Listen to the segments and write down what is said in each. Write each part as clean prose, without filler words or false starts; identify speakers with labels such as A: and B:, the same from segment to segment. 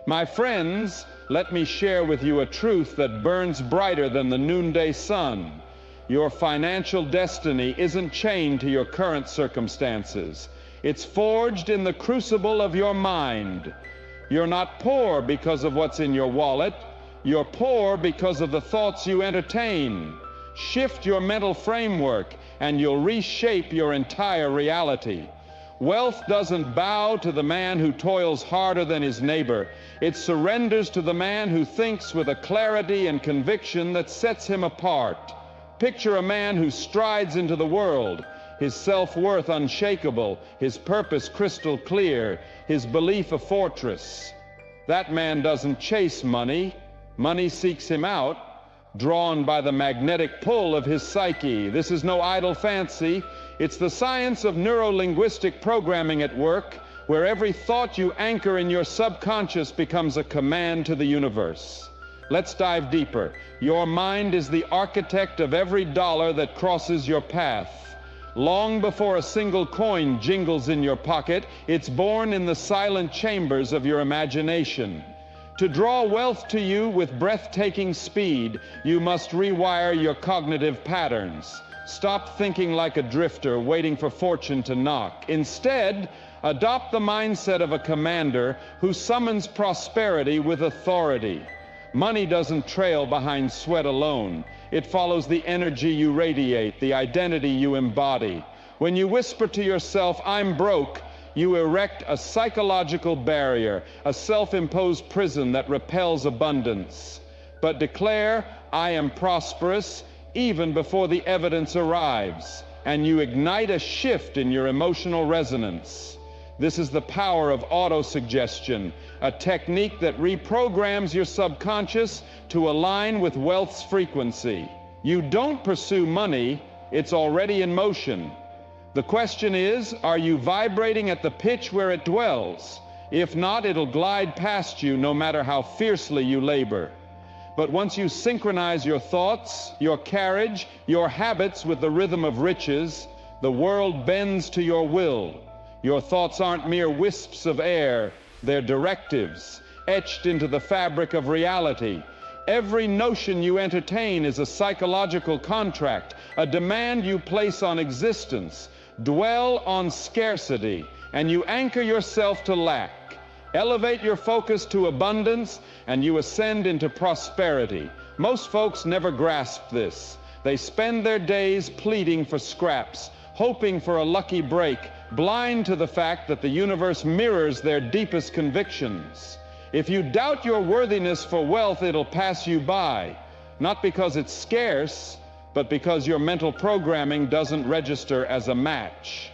A: My friends, let me share with you a truth that burns brighter than the noonday sun. Your financial destiny isn't chained to your current circumstances. It's forged in the crucible of your mind. You're not poor because of what's in your wallet. You're poor because of the thoughts you entertain. Shift your mental framework, and you'll reshape your entire reality. Wealth doesn't bow to the man who toils harder than his neighbor. It surrenders to the man who thinks with a clarity and conviction that sets him apart. Picture a man who strides into the world, his self-worth unshakable, his purpose crystal clear, his belief a fortress. That man doesn't chase money. Money seeks him out, drawn by the magnetic pull of his psyche. This is no idle fancy. It's the science of neuro-linguistic programming at work, where every thought you anchor in your subconscious becomes a command to the universe. Let's dive deeper. Your mind is the architect of every dollar that crosses your path. Long before a single coin jingles in your pocket, it's born in the silent chambers of your imagination. To draw wealth to you with breathtaking speed, you must rewire your cognitive patterns. Stop thinking like a drifter, waiting for fortune to knock. Instead, adopt the mindset of a commander who summons prosperity with authority. Money doesn't trail behind sweat alone. It follows the energy you radiate, the identity you embody. When you whisper to yourself, "I'm broke," you erect a psychological barrier, a self-imposed prison that repels abundance. But declare, "I am prosperous," even before the evidence arrives, and you ignite a shift in your emotional resonance. This is the power of autosuggestion, a technique that reprograms your subconscious to align with wealth's frequency. You don't pursue money, it's already in motion. The question is, are you vibrating at the pitch where it dwells? If not, it'll glide past you no matter how fiercely you labor. But once you synchronize your thoughts, your carriage, your habits with the rhythm of riches, the world bends to your will. Your thoughts aren't mere wisps of air, they're directives, etched into the fabric of reality. Every notion you entertain is a psychological contract, a demand you place on existence. Dwell on scarcity, and you anchor yourself to lack. Elevate your focus to abundance, and you ascend into prosperity. Most folks never grasp this. They spend their days pleading for scraps, hoping for a lucky break, blind to the fact that the universe mirrors their deepest convictions. If you doubt your worthiness for wealth, it'll pass you by, not because it's scarce, but because your mental programming doesn't register as a match.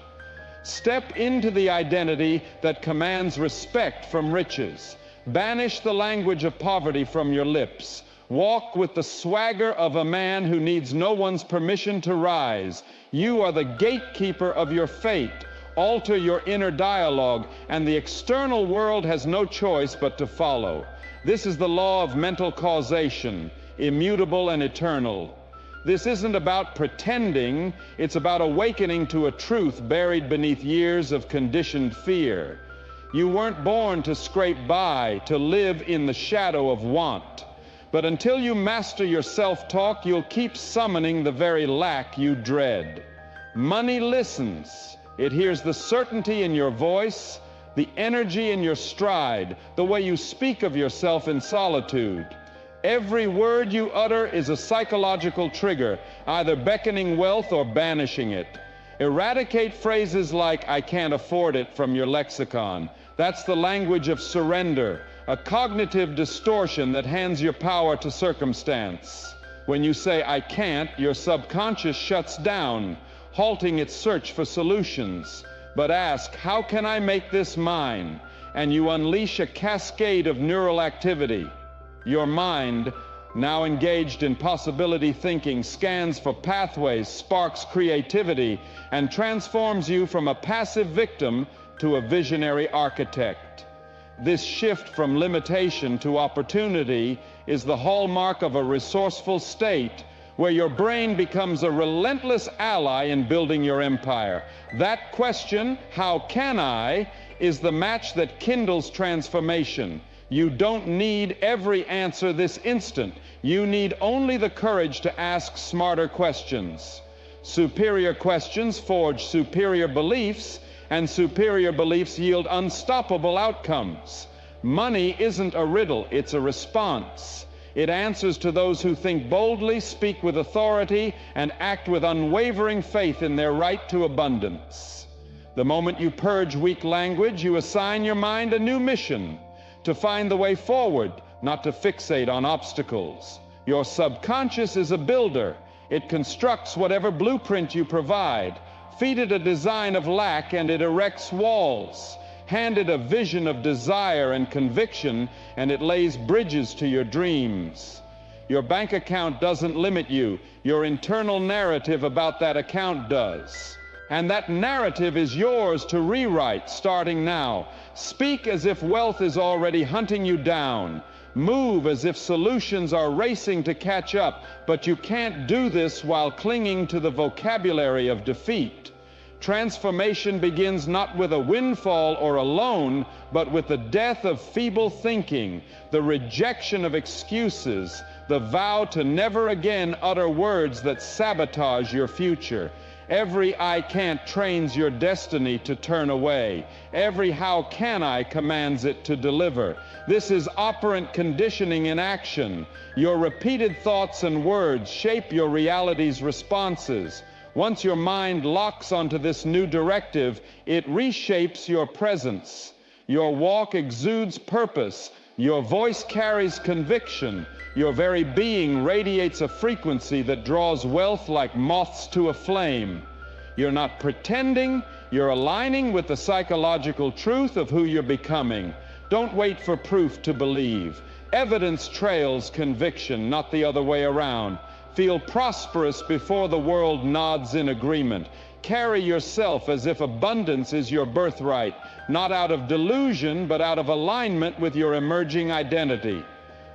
A: Step into the identity that commands respect from riches. Banish the language of poverty from your lips. Walk with the swagger of a man who needs no one's permission to rise. You are the gatekeeper of your fate. Alter your inner dialogue, and the external world has no choice but to follow. This is the law of mental causation, immutable and eternal. This isn't about pretending, it's about awakening to a truth buried beneath years of conditioned fear. You weren't born to scrape by, to live in the shadow of want. But until you master your self-talk, you'll keep summoning the very lack you dread. Money listens. It hears the certainty in your voice, the energy in your stride, the way you speak of yourself in solitude. Every word you utter is a psychological trigger, either beckoning wealth or banishing it. Eradicate phrases like "I can't afford it" from your lexicon. That's the language of surrender, a cognitive distortion that hands your power to circumstance. When you say "I can't," your subconscious shuts down, halting its search for solutions. But ask, "How can I make this mine?" And you unleash a cascade of neural activity. Your mind, now engaged in possibility thinking, scans for pathways, sparks creativity, and transforms you from a passive victim to a visionary architect. This shift from limitation to opportunity is the hallmark of a resourceful state where your brain becomes a relentless ally in building your empire. That question, "How can I?" is the match that kindles transformation. You don't need every answer this instant. You need only the courage to ask smarter questions. Superior questions forge superior beliefs, and superior beliefs yield unstoppable outcomes. Money isn't a riddle, it's a response. It answers to those who think boldly, speak with authority, and act with unwavering faith in their right to abundance. The moment you purge weak language, you assign your mind a new mission: to find the way forward, not to fixate on obstacles. Your subconscious is a builder. It constructs whatever blueprint you provide. Feed it a design of lack and it erects walls. Hand it a vision of desire and conviction and it lays bridges to your dreams. Your bank account doesn't limit you. Your internal narrative about that account does. And that narrative is yours to rewrite starting now. Speak as if wealth is already hunting you down. Move as if solutions are racing to catch up, but you can't do this while clinging to the vocabulary of defeat. Transformation begins not with a windfall or a loan, but with the death of feeble thinking, the rejection of excuses, the vow to never again utter words that sabotage your future. Every "I can't" trains your destiny to turn away. Every "how can I" commands it to deliver. This is operant conditioning in action. Your repeated thoughts and words shape your reality's responses. Once your mind locks onto this new directive, it reshapes your presence. Your walk exudes purpose. Your voice carries conviction. Your very being radiates a frequency that draws wealth like moths to a flame. You're not pretending, you're aligning with the psychological truth of who you're becoming. Don't wait for proof to believe. Evidence trails conviction, not the other way around. Feel prosperous before the world nods in agreement. Carry yourself as if abundance is your birthright, not out of delusion, but out of alignment with your emerging identity.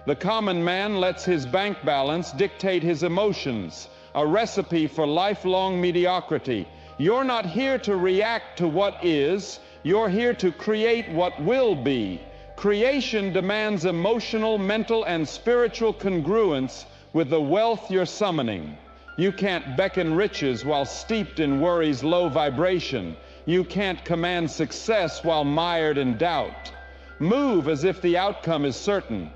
A: The common man lets his bank balance dictate his emotions, a recipe for lifelong mediocrity. You're not here to react to what is, you're here to create what will be. Creation demands emotional, mental, and spiritual congruence with the wealth you're summoning. You can't beckon riches while steeped in worry's low vibration. You can't command success while mired in doubt. Move as if the outcome is certain.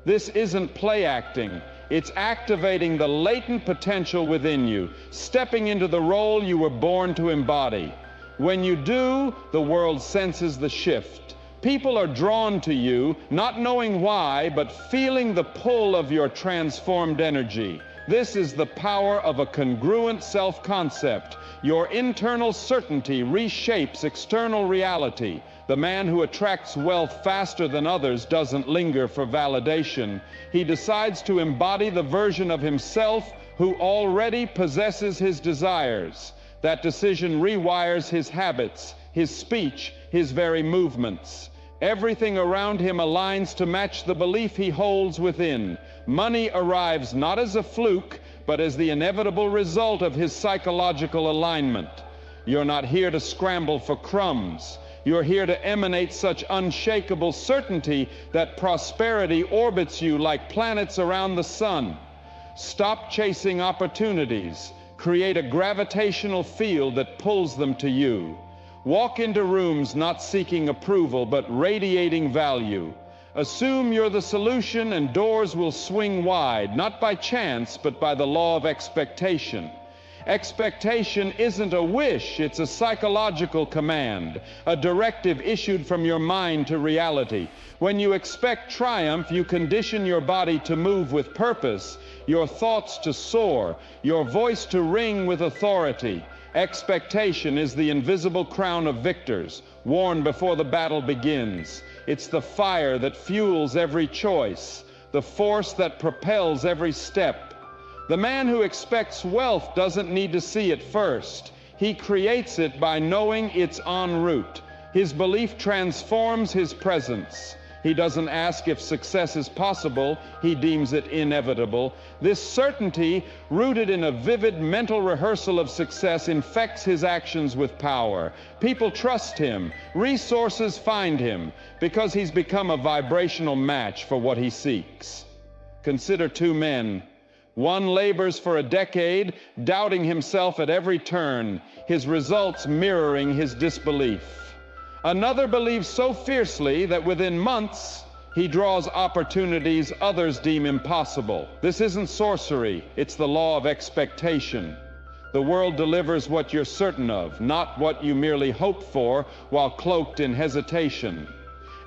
A: This isn't play acting. It's activating the latent potential within you, stepping into the role you were born to embody. When you do, the world senses the shift. People are drawn to you, not knowing why, but feeling the pull of your transformed energy. This is the power of a congruent self-concept. Your internal certainty reshapes external reality. The man who attracts wealth faster than others doesn't linger for validation. He decides to embody the version of himself who already possesses his desires. That decision rewires his habits, his speech, his very movements. Everything around him aligns to match the belief he holds within. Money arrives not as a fluke, but as the inevitable result of his psychological alignment. You're not here to scramble for crumbs. You're here to emanate such unshakable certainty that prosperity orbits you like planets around the sun. Stop chasing opportunities. Create a gravitational field that pulls them to you. Walk into rooms not seeking approval, but radiating value. Assume you're the solution and doors will swing wide, not by chance, but by the law of expectation. Expectation isn't a wish, it's a psychological command, a directive issued from your mind to reality. When you expect triumph, you condition your body to move with purpose, your thoughts to soar, your voice to ring with authority. Expectation is the invisible crown of victors, worn before the battle begins. It's the fire that fuels every choice, the force that propels every step. The man who expects wealth doesn't need to see it first. He creates it by knowing it's en route. His belief transforms his presence. He doesn't ask if success is possible, he deems it inevitable. This certainty, rooted in a vivid mental rehearsal of success, infects his actions with power. People trust him, resources find him, because he's become a vibrational match for what he seeks. Consider two men. One labors for a decade, doubting himself at every turn, his results mirroring his disbelief. Another believes so fiercely that within months he draws opportunities others deem impossible. This isn't sorcery, it's the law of expectation. The world delivers what you're certain of, not what you merely hope for while cloaked in hesitation.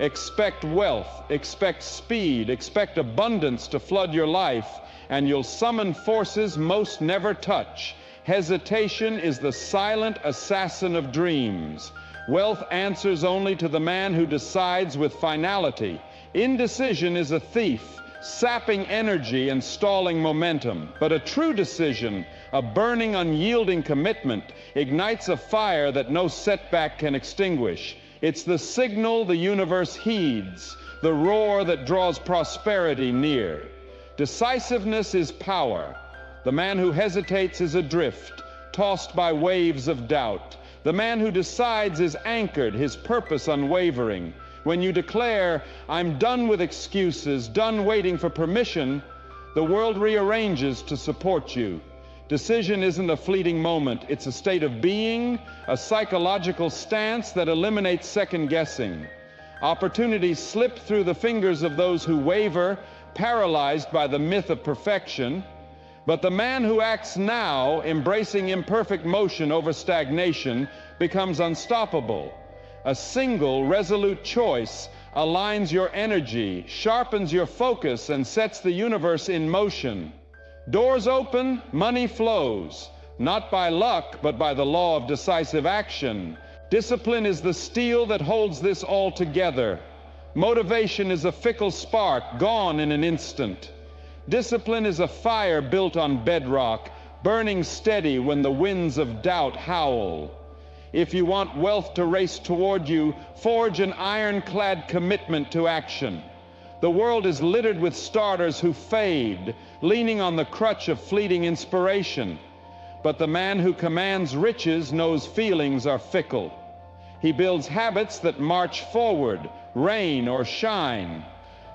A: Expect wealth, expect speed, expect abundance to flood your life, and you'll summon forces most never touch. Hesitation is the silent assassin of dreams. Wealth answers only to the man who decides with finality. Indecision is a thief, sapping energy and stalling momentum. But a true decision, a burning, unyielding commitment, ignites a fire that no setback can extinguish. It's the signal the universe heeds, the roar that draws prosperity near. Decisiveness is power. The man who hesitates is adrift, tossed by waves of doubt. The man who decides is anchored, his purpose unwavering. When you declare, "I'm done with excuses, done waiting for permission," the world rearranges to support you. Decision isn't a fleeting moment, it's a state of being, a psychological stance that eliminates second guessing. Opportunities slip through the fingers of those who waver, paralyzed by the myth of perfection. But the man who acts now, embracing imperfect motion over stagnation, becomes unstoppable. A single, resolute choice aligns your energy, sharpens your focus, and sets the universe in motion. Doors open, money flows, not by luck, but by the law of decisive action. Discipline is the steel that holds this all together. Motivation is a fickle spark, gone in an instant. Discipline is a fire built on bedrock, burning steady when the winds of doubt howl. If you want wealth to race toward you, forge an ironclad commitment to action. The world is littered with starters who fade, leaning on the crutch of fleeting inspiration. But the man who commands riches knows feelings are fickle. He builds habits that march forward, rain or shine.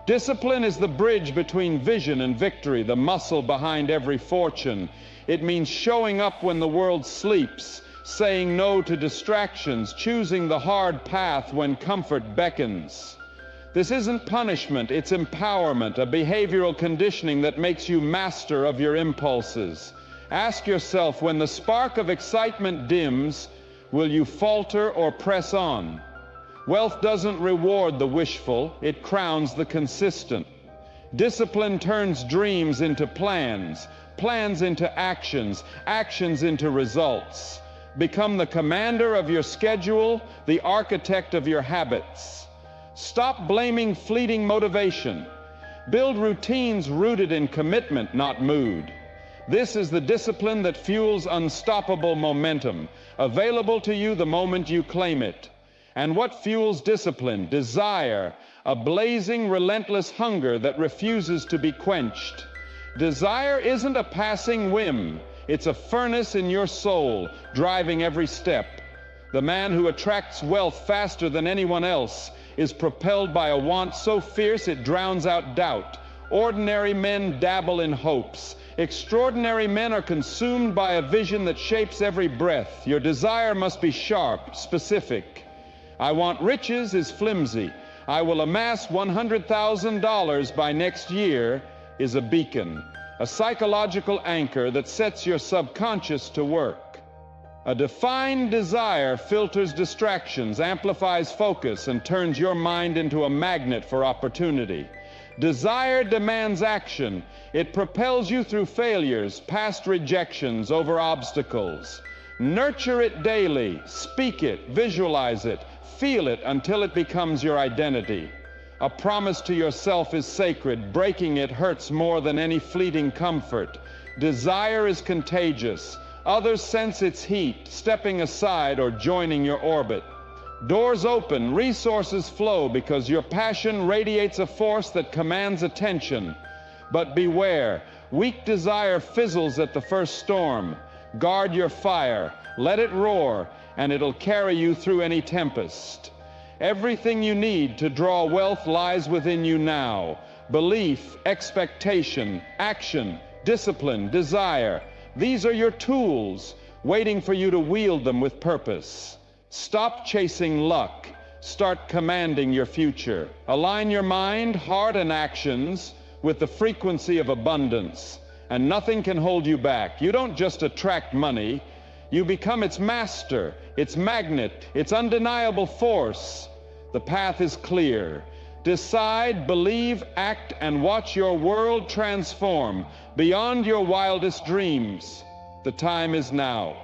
A: Discipline is the bridge between vision and victory, the muscle behind every fortune. It means showing up when the world sleeps, saying no to distractions, choosing the hard path when comfort beckons. This isn't punishment, it's empowerment, a behavioral conditioning that makes you master of your impulses. Ask yourself, when the spark of excitement dims, will you falter or press on? Wealth doesn't reward the wishful, it crowns the consistent. Discipline turns dreams into plans, plans into actions, actions into results. Become the commander of your schedule, the architect of your habits. Stop blaming fleeting motivation. Build routines rooted in commitment, not mood. This is the discipline that fuels unstoppable momentum, available to you the moment you claim it. And what fuels discipline? Desire, a blazing, relentless hunger that refuses to be quenched. Desire isn't a passing whim. It's a furnace in your soul, driving every step. The man who attracts wealth faster than anyone else is propelled by a want so fierce it drowns out doubt. Ordinary men dabble in hopes. Extraordinary men are consumed by a vision that shapes every breath. Your desire must be sharp, specific. I want riches is flimsy. I will amass $100,000 by next year is a beacon, a psychological anchor that sets your subconscious to work. A defined desire filters distractions, amplifies focus, and turns your mind into a magnet for opportunity. Desire demands action. It propels you through failures, past rejections, over obstacles. Nurture it daily, speak it, visualize it, feel it until it becomes your identity. A promise to yourself is sacred. Breaking it hurts more than any fleeting comfort. Desire is contagious. Others sense its heat, stepping aside or joining your orbit. Doors open, resources flow, because your passion radiates a force that commands attention. But beware, weak desire fizzles at the first storm. Guard your fire, let it roar, and it'll carry you through any tempest. Everything you need to draw wealth lies within you now. Belief, expectation, action, discipline, desire. These are your tools, waiting for you to wield them with purpose. Stop chasing luck. Start commanding your future. Align your mind, heart, and actions with the frequency of abundance, and nothing can hold you back. You don't just attract money, you become its master, its magnet, its undeniable force. The path is clear. Decide, believe, act, and watch your world transform beyond your wildest dreams. The time is now.